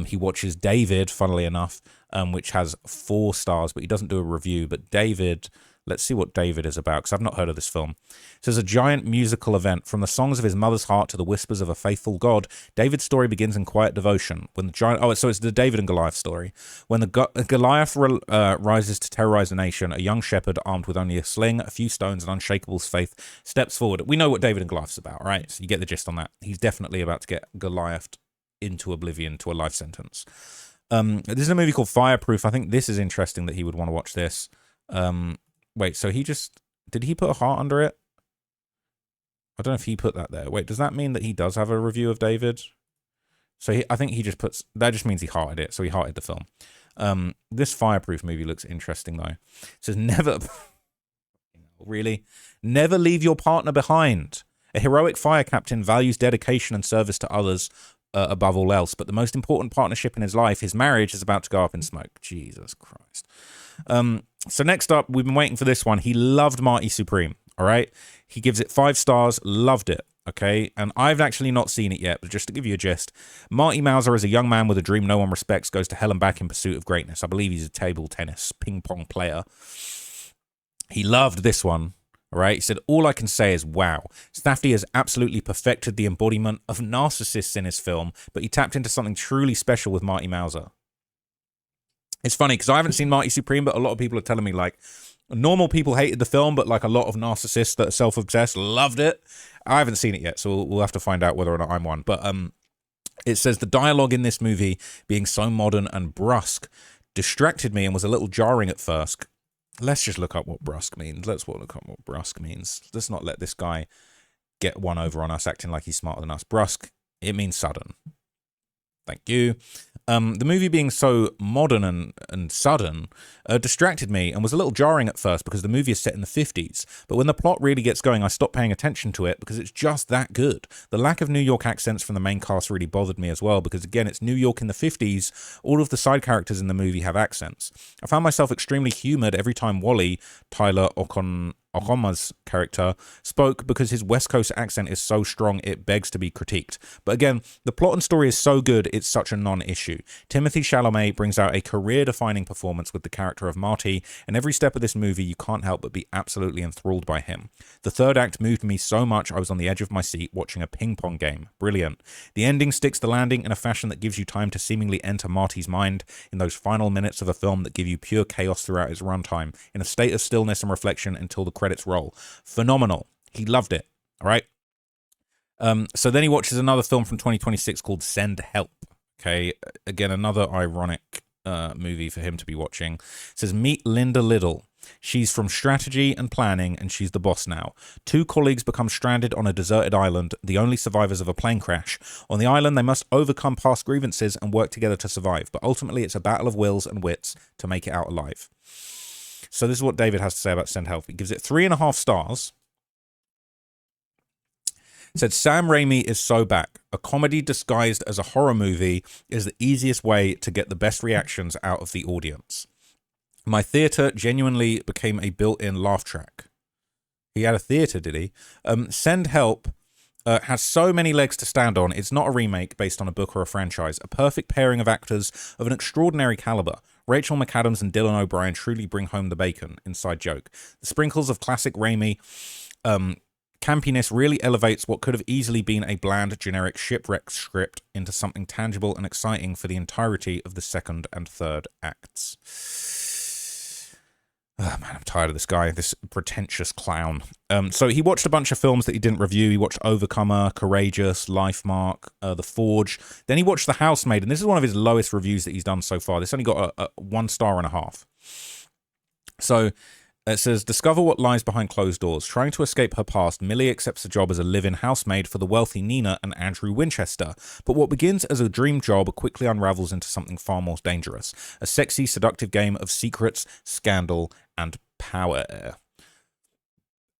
S1: He watches David, funnily enough, which has 4 stars, but he doesn't do a review. But David, let's see what David is about, because I've not heard of this film. It says, a giant musical event. From the songs of his mother's heart to the whispers of a faithful God, David's story begins in quiet devotion. When the giant, so it's the David and Goliath story. When the Goliath rises to terrorize a nation, a young shepherd armed with only a sling, a few stones, and unshakable faith steps forward. We know what David and Goliath's about, right? So you get the gist on that. He's definitely about to get Goliath into oblivion to a life sentence. This is a movie called Fireproof. I think this is interesting that he would want to watch this. Wait, so did he put a heart under it? I don't know if he put that there. Wait, does that mean that he does have a review of David? So I think he just puts, that just means he hearted it. So he hearted the film. This Fireproof movie looks interesting though. It says never leave your partner behind. A heroic fire captain values dedication and service to others above all else, but the most important partnership in his life, his marriage, is about to go up in smoke. Jesus Christ. So next up, we've been waiting for this one. He loved Marty Supreme, all right? He gives it 5 stars, loved it, okay? And I've actually not seen it yet, but just to give you a gist, Marty Mauser is a young man with a dream no one respects, goes to hell and back in pursuit of greatness. I believe he's a table tennis ping pong player. He loved this one. All right. He said, all I can say is, wow, Safdie has absolutely perfected the embodiment of narcissists in his film, but he tapped into something truly special with Marty Mauser. It's funny because I haven't seen Marty Supreme, but a lot of people are telling me like normal people hated the film, but like a lot of narcissists that are self-obsessed loved it. I haven't seen it yet, so we'll have to find out whether or not I'm one. But it says the dialogue in this movie being so modern and brusque distracted me and was a little jarring at first. Let's just look up what brusque means. Let's look up what brusque means. Let's not let this guy get one over on us acting like he's smarter than us. Brusque, it means sudden. Thank you. The movie being so modern and sudden distracted me and was a little jarring at first because the movie is set in the 50s. But when the plot really gets going, I stopped paying attention to it because it's just that good. The lack of New York accents from the main cast really bothered me as well because, again, it's New York in the 50s. All of the side characters in the movie have accents. I found myself extremely humoured every time Wally, Tyler Okoma's character, spoke because his West Coast accent is so strong it begs to be critiqued. But again, the plot and story is so good it's such a non-issue. Timothée Chalamet brings out a career-defining performance with the character of Marty, and every step of this movie you can't help but be absolutely enthralled by him. The third act moved me so much I was on the edge of my seat watching a ping-pong game. Brilliant. The ending sticks the landing in a fashion that gives you time to seemingly enter Marty's mind in those final minutes of a film that give you pure chaos throughout its runtime, in a state of stillness and reflection until the credits roll. Phenomenal. He loved it. All right. So then he watches another film from 2026 called Send Help. Okay. Again, another ironic movie for him to be watching. It says, meet Linda Liddell. She's from strategy and planning, and she's the boss now. Two colleagues become stranded on a deserted island, the only survivors of a plane crash. On the island, they must overcome past grievances and work together to survive. But ultimately, it's a battle of wills and wits to make it out alive. So this is what David has to say about Send Help. He gives it 3.5 stars. Said, Sam Raimi is so back. A comedy disguised as a horror movie is the easiest way to get the best reactions out of the audience. My theatre genuinely became a built-in laugh track. He had a theatre, did he? Send Help has so many legs to stand on. It's not a remake based on a book or a franchise. A perfect pairing of actors of an extraordinary caliber. Rachel McAdams and Dylan O'Brien truly bring home the bacon. Inside joke. The sprinkles of classic Raimi campiness really elevates what could have easily been a bland, generic shipwreck script into something tangible and exciting for the entirety of the second and third acts. Oh, man, I'm tired of this guy, this pretentious clown. So he watched a bunch of films that he didn't review. He watched Overcomer, Courageous, Life Mark, The Forge. Then he watched The Housemaid, and this is one of his lowest reviews that he's done so far. This only got a 1.5 stars. So it says, discover what lies behind closed doors. Trying to escape her past, Millie accepts a job as a live-in housemaid for the wealthy Nina and Andrew Winchester. But what begins as a dream job quickly unravels into something far more dangerous. A sexy, seductive game of secrets, scandal, and power.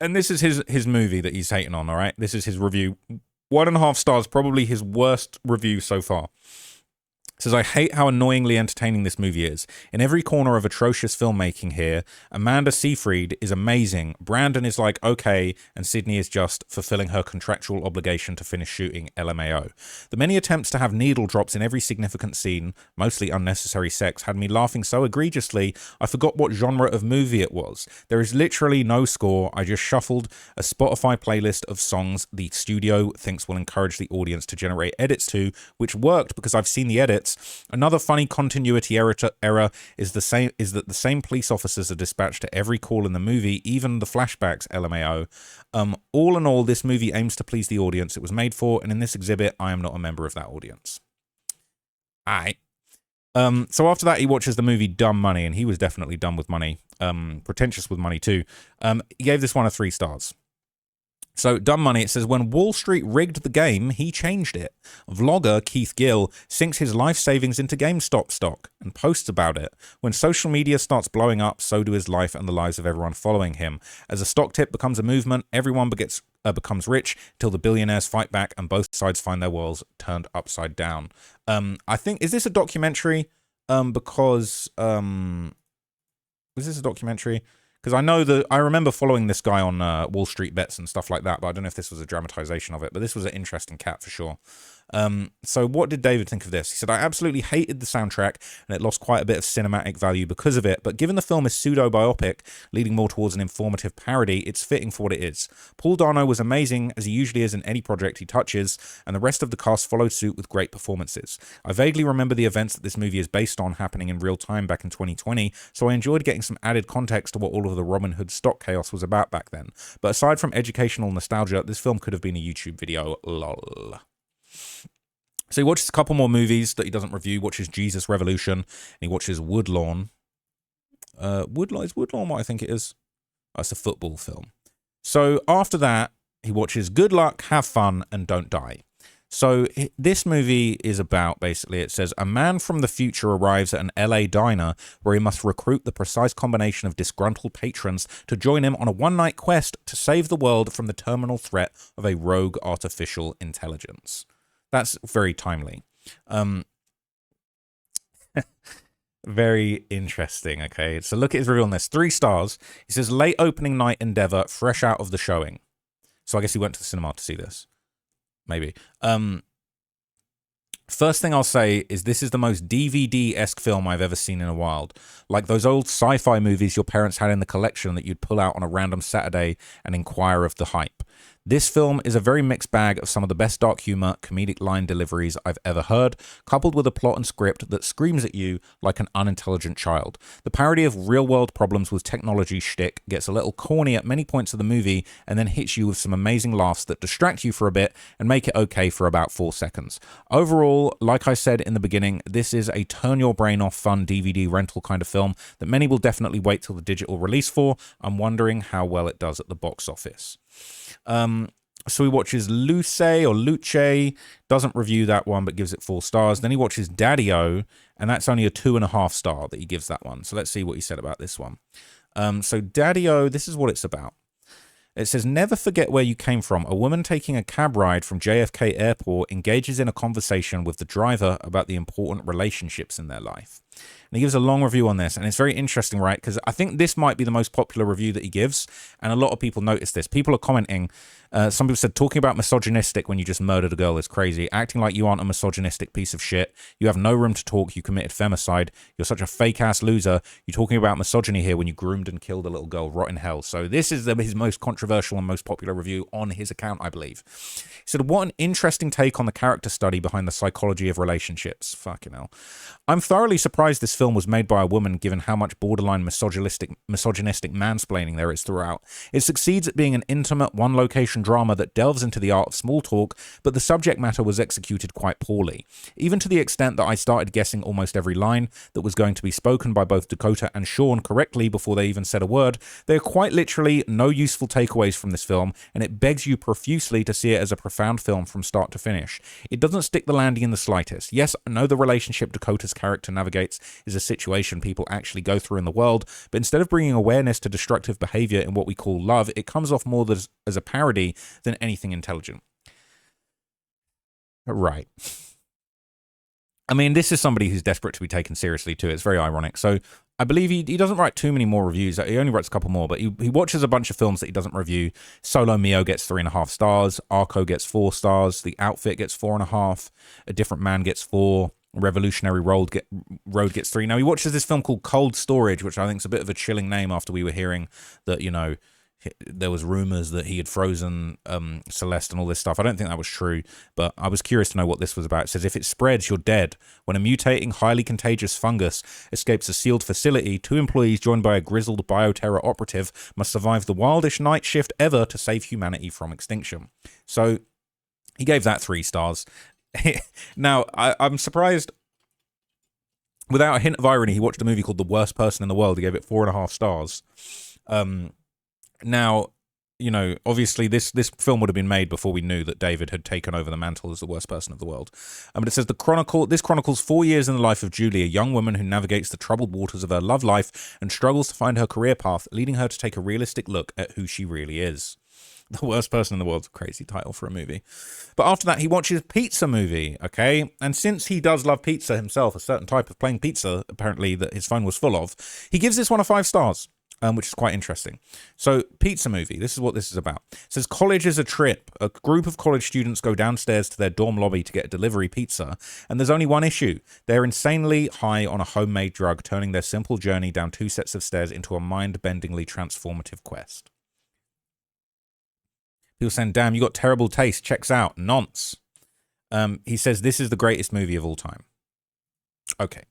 S1: And this is his movie that he's hating on, all right? This is his review. 1.5 stars, probably his worst review so far. Says, I hate how annoyingly entertaining this movie is. In every corner of atrocious filmmaking here, Amanda Seyfried is amazing, Brandon is like, okay, and Sydney is just fulfilling her contractual obligation to finish shooting LMAO. The many attempts to have needle drops in every significant scene, mostly unnecessary sex, had me laughing so egregiously, I forgot what genre of movie it was. There is literally no score. I just shuffled a Spotify playlist of songs the studio thinks will encourage the audience to generate edits to, which worked because I've seen the edits. Another funny continuity error is that the same police officers are dispatched to every call in the movie, even the flashbacks, LMAO. All in all, this movie aims to please the audience it was made for, and in this exhibit, I am not a member of that audience. Aight. So after that, he watches the movie Dumb Money, and he was definitely dumb with money. Pretentious with money, too. He gave this one a 3 stars. So, Dumb Money, it says, when Wall Street rigged the game, he changed it. Vlogger Keith Gill sinks his life savings into GameStop stock and posts about it. When social media starts blowing up, so do his life and the lives of everyone following him. As a stock tip becomes a movement, everyone becomes rich till the billionaires fight back and both sides find their worlds turned upside down. I think, is this a documentary? Is this a documentary? Because I remember following this guy on Wall Street Bets and stuff like that, but I don't know if this was a dramatization of it, but this was an interesting cat for sure. So what did David think of this? He said, I absolutely hated the soundtrack and it lost quite a bit of cinematic value because of it, but given the film is pseudo-biopic, leading more towards an informative parody, it's fitting for what it is. Paul Dano was amazing, as he usually is in any project he touches, and the rest of the cast followed suit with great performances. I vaguely remember the events that this movie is based on happening in real time back in 2020, so I enjoyed getting some added context to what all of the Robin Hood stock chaos was about back then. But aside from educational nostalgia, this film could have been a YouTube video, lol. So he watches a couple more movies that he doesn't review. Watches Jesus Revolution, and he watches Woodlawn. Is Woodlawn what I think it is? Oh, it's a football film. So after that, he watches Good Luck, Have Fun, and Don't Die. So this movie is about, basically, it says, a man from the future arrives at an LA diner where he must recruit the precise combination of disgruntled patrons to join him on a one-night quest to save the world from the terminal threat of a rogue artificial intelligence. That's very timely. Very interesting, okay? So look at his review on this. 3 stars. He says, late opening night endeavor, fresh out of the showing. So I guess he went to the cinema to see this. Maybe. First thing I'll say is this is the most DVD-esque film I've ever seen in a while. Like those old sci-fi movies your parents had in the collection that you'd pull out on a random Saturday and inquire of the hype. This film is a very mixed bag of some of the best dark humor, comedic line deliveries I've ever heard, coupled with a plot and script that screams at you like an unintelligent child. The parody of real-world problems with technology shtick gets a little corny at many points of the movie and then hits you with some amazing laughs that distract you for a bit and make it okay for about 4 seconds. Overall, like I said in the beginning, this is a turn-your-brain-off fun DVD rental kind of film that many will definitely wait till the digital release for. I'm wondering how well it does at the box office. So he watches Luce, doesn't review that one, but gives it 4 stars. Then he watches Daddy-O, and that's only a 2.5 star that he gives that one. So let's see what he said about this one. So Daddy-O, this is what it's about. It says, never forget where you came from. A woman taking a cab ride from JFK Airport engages in a conversation with the driver about the important relationships in their life. And he gives a long review on this, and it's very interesting, right? Because I think this might be the most popular review that he gives, and a lot of people notice this. People are commenting. Some people said, talking about misogynistic when you just murdered a girl is crazy. Acting like you aren't a misogynistic piece of shit. You have no room to talk. You committed femicide. You're such a fake-ass loser. You're talking about misogyny here when you groomed and killed a little girl. Rot in hell. So this is his most controversial and most popular review on his account, I believe. He said, what an interesting take on the character study behind the psychology of relationships. Fucking hell. I'm thoroughly surprised this film was made by a woman given how much borderline misogynistic mansplaining there is throughout. It succeeds at being an intimate, one-location drama that delves into the art of small talk, but the subject matter was executed quite poorly. Even to the extent that I started guessing almost every line that was going to be spoken by both Dakota and Sean correctly before they even said a word. There are quite literally no useful takeaways from this film, and it begs you profusely to see it as a profound film from start to finish. It doesn't stick the landing in the slightest. Yes, I know the relationship Dakota's character navigates is a situation people actually go through in the world, but instead of bringing awareness to destructive behavior in what we call love, it comes off more as a parody than anything intelligent. Right. I mean, this is somebody who's desperate to be taken seriously too. It's very ironic. So I believe he doesn't write too many more reviews. He only writes a couple more, but he watches a bunch of films that he doesn't review. Solo Mio gets 3.5 stars. Arco gets 4 stars. The Outfit gets 4.5. A Different Man gets 4. Revolutionary Road gets 3. Now, he watches this film called Cold Storage, which I think is a bit of a chilling name after we were hearing that, you know, there was rumors that he had frozen Celeste and all this stuff. I don't think that was true, but I was curious to know what this was about. It says, if it spreads, you're dead. When a mutating, highly contagious fungus escapes a sealed facility, 2 employees joined by a grizzled bioterror operative must survive the wildest night shift ever to save humanity from extinction. So he gave that 3 stars. Now, I'm surprised. Without a hint of irony, he watched a movie called The Worst Person in the World. He gave it 4.5 stars. Now, you know, obviously this film would have been made before we knew that David had taken over the mantle as the worst person of the world. But it says this chronicles 4 years in the life of Julie, a young woman who navigates the troubled waters of her love life and struggles to find her career path, leading her to take a realistic look at who she really is. The Worst Person in the World's a crazy title for a movie. But after that, he watches Pizza Movie, okay? And since he does love pizza himself, a certain type of plain pizza, apparently, that his phone was full of, he gives this one a 5 stars. which is quite interesting. So, pizza movie. This is what this is about. It says college is a trip. A group of college students go downstairs to their dorm lobby to get a delivery pizza, and there's only one issue. They're insanely high on a homemade drug, turning their simple journey down 2 sets of stairs into a mind-bendingly transformative quest. People saying, damn, you got terrible taste. Checks out. Nonce. He says, this is the greatest movie of all time. Okay.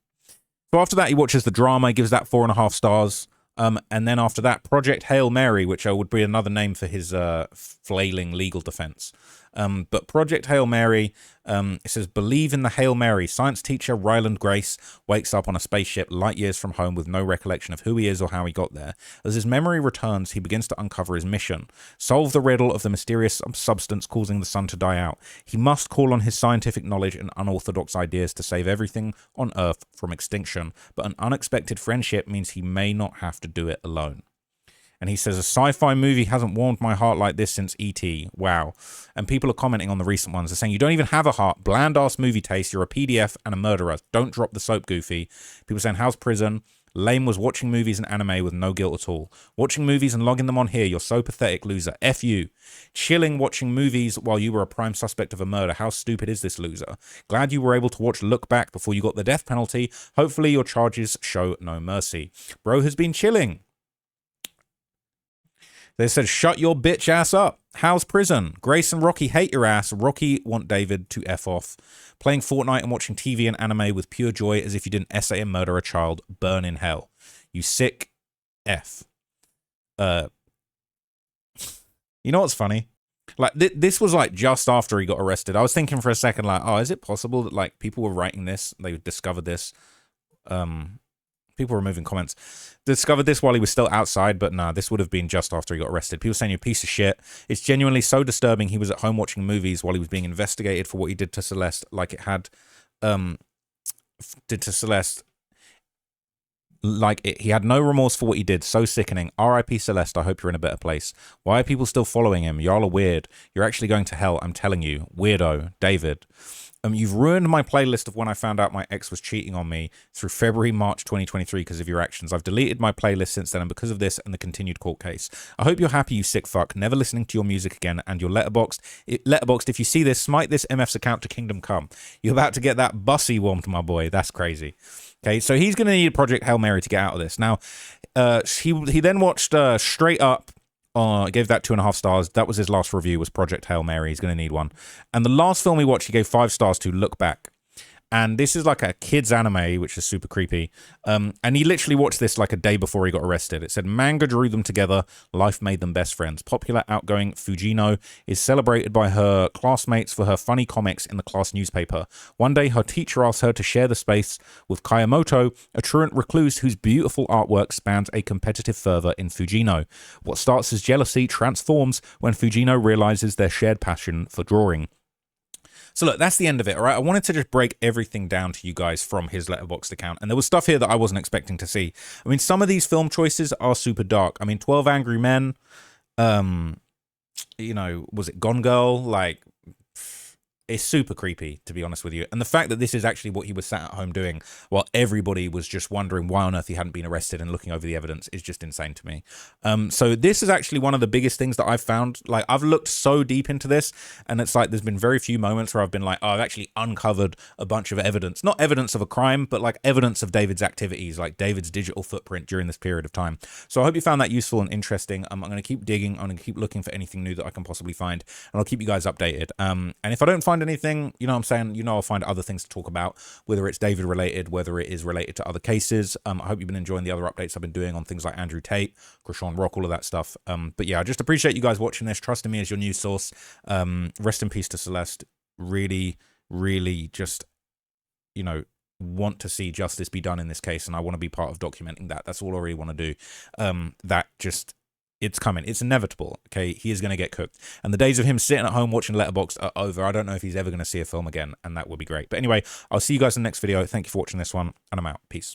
S1: So after that, he watches the drama. He gives that 4.5 stars. And then after that, Project Hail Mary, which would be another name for his flailing legal defense. But Project Hail Mary, it says, believe in the Hail Mary. Science teacher Ryland Grace wakes up on a spaceship light years from home with no recollection of who he is or how he got there. As his memory returns, he begins to uncover his mission. Solve the riddle of the mysterious substance causing the sun to die out. He must call on his scientific knowledge and unorthodox ideas to save everything on Earth from extinction. But an unexpected friendship means he may not have to do it alone. And he says, a sci-fi movie hasn't warmed my heart like this since E.T. Wow. And people are commenting on the recent ones. They're saying, you don't even have a heart. Bland-ass movie taste. You're a PDF and a murderer. Don't drop the soap, Goofy. People saying, how's Prison? Lame was watching movies and anime with no guilt at all. Watching movies and logging them on here. You're so pathetic, loser. F you. Chilling watching movies while you were a prime suspect of a murder. How stupid is this loser? Glad you were able to watch Look Back before you got the death penalty. Hopefully your charges show no mercy. Bro has been chilling. They said, shut your bitch ass up. How's Prison? Grace and Rocky hate your ass. Rocky want David to F off. Playing Fortnite and watching TV and anime with pure joy as if you didn't essay and murder a child. Burn in hell. You sick F. You know what's funny? Like, this was like just after he got arrested. I was thinking for a second, like, oh, is it possible that like people were writing this? They discovered this. People were removing comments. Discovered this while he was still outside, but nah, this would have been just after he got arrested. People saying, you piece of shit. It's genuinely so disturbing he was at home watching movies while he was being investigated for what he did to Celeste, like it had, did to Celeste. He had no remorse for what he did. So sickening. R.I.P. Celeste, I hope you're in a better place. Why are people still following him? Y'all are weird. You're actually going to hell, I'm telling you. Weirdo. David. You've ruined my playlist of when I found out my ex was cheating on me through February, March 2023 because of your actions. I've deleted my playlist since then and because of this and the continued court case. I hope you're happy, you sick fuck. Never listening to your music again and your Letterboxd. Letterboxd, if you see this, smite this MF's account to Kingdom Come. You're about to get that bussy warmed, my boy. That's crazy. Okay, so he's going to need a Project Hail Mary to get out of this. Now, he then watched Straight Up. Gave that 2.5 stars. That was his last review, was Project Hail Mary. He's going to need one. And the last film he watched, he gave 5 stars to, Look Back. And this is like a kid's anime, which is super creepy. And he literally watched this like a day before he got arrested. It said, manga drew them together. Life made them best friends. Popular, outgoing Fujino is celebrated by her classmates for her funny comics in the class newspaper. One day, her teacher asked her to share the space with Kayamoto, a truant recluse whose beautiful artwork spans a competitive fervor in Fujino. What starts as jealousy transforms when Fujino realizes their shared passion for drawing. So look, that's the end of it, all right? I wanted to just break everything down to you guys from his Letterboxd account. And there was stuff here that I wasn't expecting to see. I mean, some of these film choices are super dark. I mean, 12 Angry Men, you know, was it Gone Girl? Like, it's super creepy, to be honest with you. And the fact that this is actually what he was sat at home doing while everybody was just wondering why on earth he hadn't been arrested and looking over the evidence is just insane to me. So this is actually one of the biggest things that I've found. Like, I've looked so deep into this, and it's like there's been very few moments where I've been like, oh, I've actually uncovered a bunch of evidence. Not evidence of a crime, but like evidence of David's activities, like David's digital footprint during this period of time. So I hope you found that useful and interesting. I'm going to keep digging. I'm going to keep looking for anything new that I can possibly find, and I'll keep you guys updated. And if I don't find anything, you know what I'm saying, you know, I'll find other things to talk about, whether it's David related, whether it is related to other cases. I hope you've been enjoying the other updates I've been doing on things like Andrew Tate, Krishan Rock, all of that stuff. But yeah, I just appreciate you guys watching this, trusting me as your news source. Rest in peace to Celeste. Really, really just, you know, want to see justice be done in this case, and I want to be part of documenting that. That's all I really want to do. That just, it's coming. It's inevitable. Okay, he is going to get cooked. And the days of him sitting at home watching Letterboxd are over. I don't know if he's ever going to see a film again, and that would be great. But anyway, I'll see you guys in the next video. Thank you for watching this one, and I'm out. Peace.